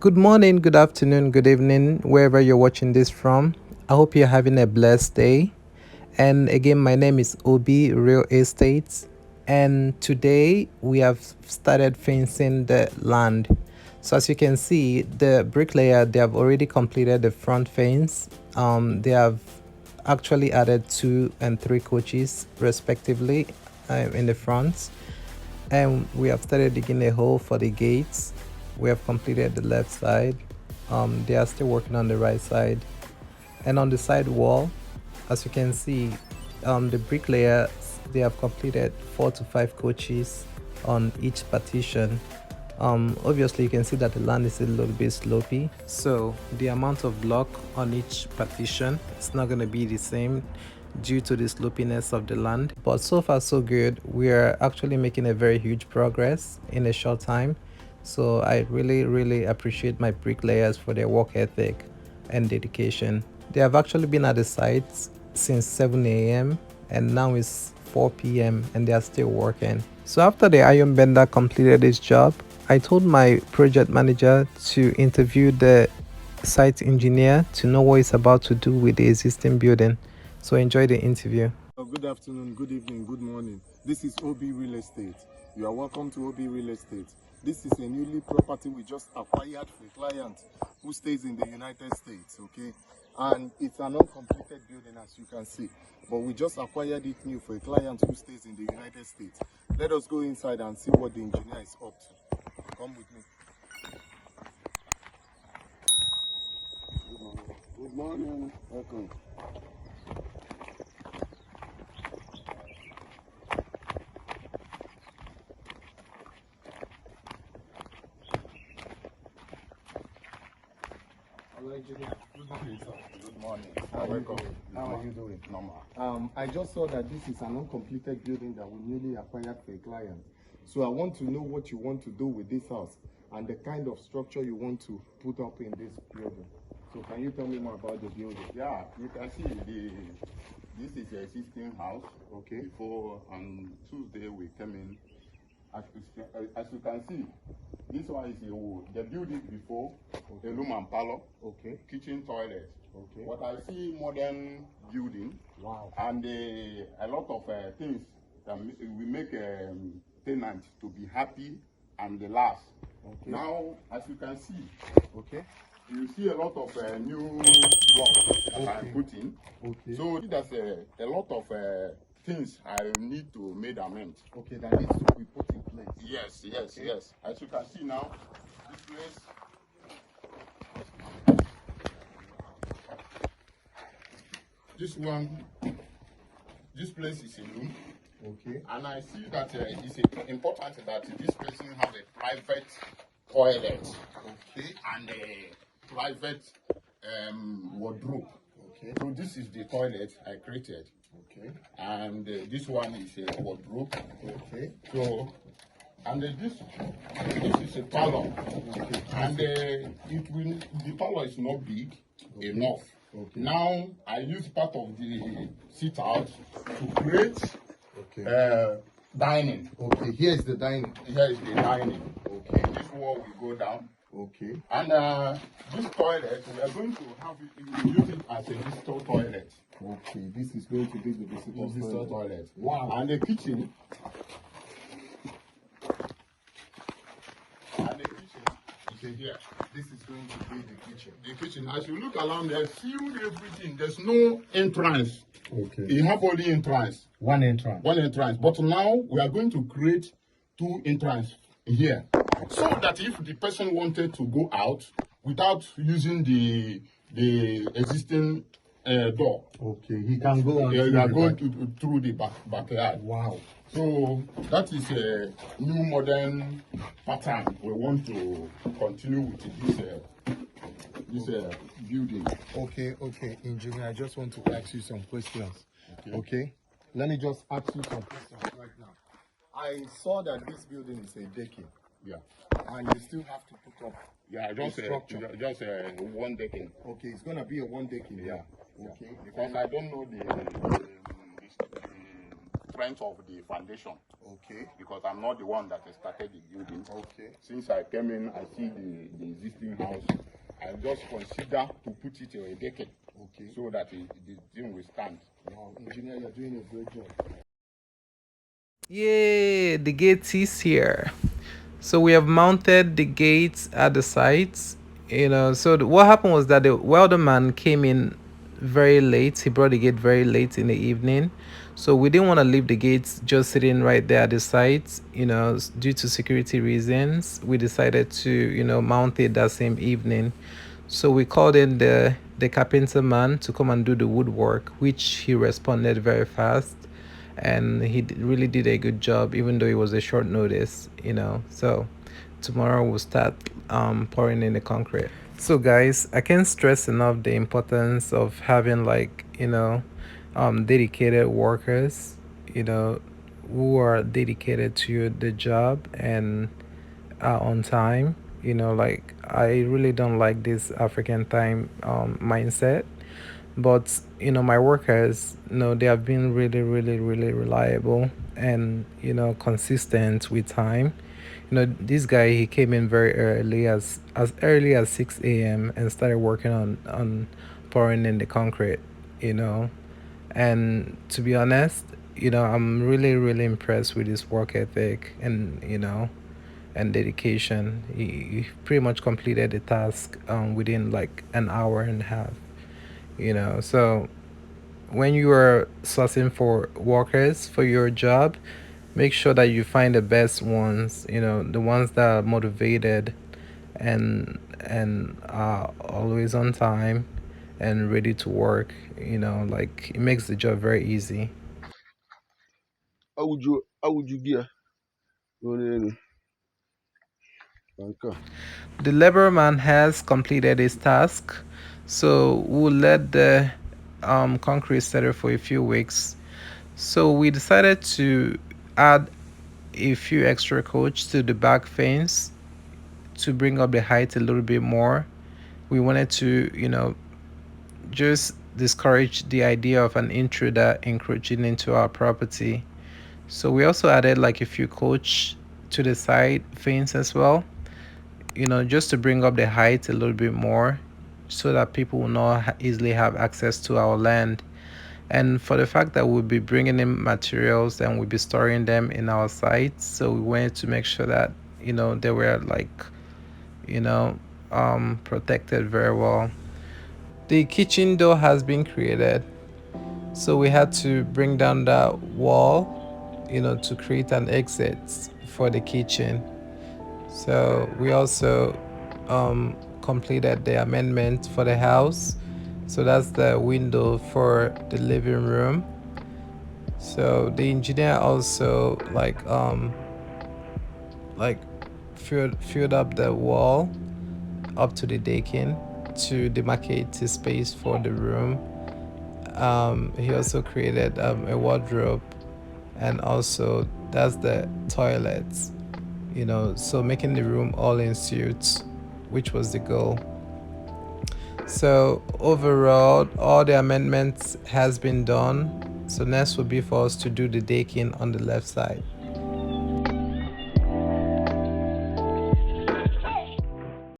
Good morning, good afternoon, good evening, wherever you're watching this from. I hope you're having a blessed day. And again, my name is Obi Real Estates. And today we have started fencing the land. So as you can see, the bricklayer, they have already completed the front fence. They have actually added 2 and 3 coaches respectively in the front, and we have started digging a hole for the gates. We have completed the left side. They are still working on the right side, and on the side wall, as you can see, the bricklayers, they have completed 4 to 5 coaches on each partition. Obviously you can see that the land is a little bit slopey, so the amount of block on each partition is not going to be the same due to the slopiness of the land. But so far so good. We are actually making a very huge progress in a short time, so I really appreciate my bricklayers for their work ethic and dedication. They have actually been at the sites since 7 a.m. and now it's 4 p.m. and they are still working. So after the iron bender completed his job, I told my project manager to interview the site engineer to know what he's about to do with the existing building. So enjoy the interview. Good afternoon, good evening, good morning. This is OB Real Estate. You are welcome to OB Real Estate. This is a newly property we just acquired for a client who stays in the United States, okay? And it's an uncompleted building, as you can see. But we just acquired it new for a client who stays in the United States. Let us go inside and see what the engineer is up to. Come with me. Good morning. Good morning. Welcome. Good morning, sir. Good morning. Welcome. How are you doing? Normal. I just saw that this is an uncompleted building that we newly acquired for a client. So I want to know what you want to do with this house and the kind of structure you want to put up in this building. So can you tell me more about the building? Yeah, you can see this is the existing house. Okay. Before on Tuesday we came in. As you can see, this one is the building before, Okay. a room and parlor, Okay. kitchen, toilet. Okay. What I see modern building. Wow. And a lot of things that we make tenants to be happy and last. Okay. Now, as you can see, Okay. you see a lot of new blocks that Okay. I'm putting. Okay. So there's a lot of things I need to make amend. Okay, that needs to be put in place. Yes. Okay. Yes. As you can see now, this place. This place is a room. Okay. And I see that it's important that this person have a private toilet. Okay. And a private wardrobe. Okay. So this is the toilet I created. Okay. And this one is a wardrobe. Okay. So, and this is a parlor. Okay. And the parlor is not big enough. Okay. Now I use part of the sit out to create Okay. dining. Okay. Here is the dining. Here is the dining. Okay. This wall will go down. Okay. And this toilet, we are going to have it, we use it as a visitor toilet. Okay. This is going to be the visitor Toilet. Wow. And the kitchen. Is here. This is going to be the kitchen. The kitchen. As you look around there, sealed everything. There's no entrance. Okay. You have only entrance. One entrance. One entrance. But now we are going to create 2 entrances here. So that if the person wanted to go out without using the existing door, Okay. He can go on. they are going through the backyard. Wow. So that is a new modern pattern. We want to continue with this building. Okay. Okay. Engineer, I just want to ask you some questions. Okay. Let me just ask you some questions right now. I saw that this building is a decking. Yeah. And you still have to put up. Yeah, just one decking. Okay, it's gonna be a one decking. Yeah. Okay. Because I don't know the strength of the foundation. Okay. Because I'm not the one that started the building. Okay. Since I came in, I see the existing house. I just consider to put it a decade. Okay. So that the thing will stand. Wow, engineer, you're doing a great job. Yay, the gate is here. So we have mounted the gates at the sites. So what happened was that the welder man came in very late. He brought the gate very late in the evening. So we didn't want to leave the gates just sitting right there at the site. Due to security reasons, we decided to, mount it that same evening. So we called in the carpenter man to come and do the woodwork, which he responded very fast, and really did a good job, even though it was a short notice. So tomorrow we'll start pouring in the concrete. So guys, I can't stress enough the importance of having, like, dedicated workers, you know who are dedicated to the job and are on time. Like, I really don't like this African time mindset. But my workers, they have been really, really, really reliable and consistent with time. This guy, he came in very early, as early as 6 a.m., and started working on pouring in the concrete. you know and to be honest, I'm really, really impressed with his work ethic and dedication. He pretty much completed the task within like an hour and a half. So when you are sourcing for workers for your job, make sure that you find the best ones, the ones that are motivated and are always on time and ready to work. Like, it makes the job very easy. How would you be a okay. The labor man has completed his task, so we'll let the concrete settle for a few weeks. So we decided to add a few extra coats to the back fence to bring up the height a little bit more. We wanted to, just discourage the idea of an intruder encroaching into our property. So we also added like a few coats to the side fence as well, just to bring up the height a little bit more so that people will not easily have access to our land. And for the fact that we'll be bringing in materials and we'll be storing them in our sites, so we wanted to make sure that, they were like, protected very well. The kitchen door has been created, so we had to bring down that wall, to create an exit for the kitchen. So we also completed the amendment for the house. So that's the window for the living room. So the engineer also like filled up the wall up to the decking to demarcate the space for the room. He also created a wardrobe, and also that's the toilets. So making the room all in suits, which was the goal. So overall, all the amendments has been done. So next will be for us to do the decking on the left side.